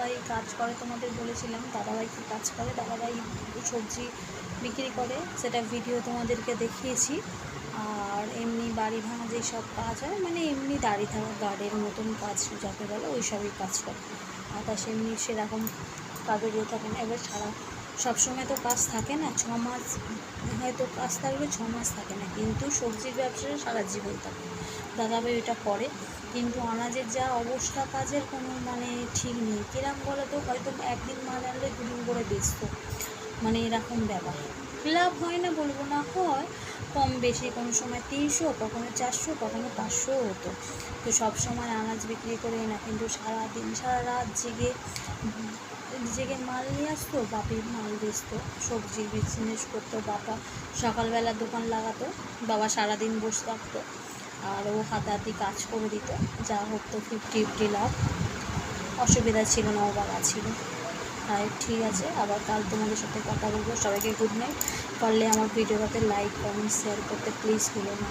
দাদাভাই কাজ করে, তোমাদের বলেছিলাম দাদাভাই কী কাজ করে। দাদাভাই সবজি বিক্রি করে, সেটা ভিডিও তোমাদেরকে দেখিয়েছি। আর এমনি বাড়ি ভাঙা যেসব কাজ হয়, মানে এমনি দাঁড়িয়ে থাকা গার্ডের মতন কাজ যাকে বলে, ওই সবই কাজ করে। আদার্স এমনি সেরকম কাজে দিয়ে থাকে না। এবার সবসময় তো কাজ থাকে না, 6 মাস হয়তো কাজ থাকলে 6 মাস থাকে না, কিন্তু সবজির ব্যবসাটা সারা জীবন থাকে। দাদাভাই ওইটা করে, কিন্তু আনাজের যা অবস্থা কাজের কোনো মানে ঠিক নেই। কিরম বলো তো, হয়তো একদিন মাল আনলে দুদিন করে বেচতো, মানে এরকম ব্যাপার। লাভ হয় না বলবো না, হয় কম বেশি, কোনো সময় 300, কখনো 400, কখনো 500 হতো। তো সব সময় আনাজ বিক্রি করে না, কিন্তু সারাদিন সারা রাত জেগে মাল নিয়ে আসতো, বাপির মাল বেচতো, সবজির বিজনেস করতো। বাবা সকালবেলা দোকান লাগাতো, বাবা সারাদিন বসে থাকতো, আর ও হাতাহাতি কাজ করে দিত, যা হতো 50-50 লাভ। অসুবিধা ছিল না, ও বাবা ছিল। আর ঠিক আছে, আবার কাল তোমাদের সাথে কথা বলবো। সবাইকে গুড নাইট। পারলে আমার ভিডিওটাতে লাইক, কমেন্ট, শেয়ার করতে প্লিজ ভুলো না।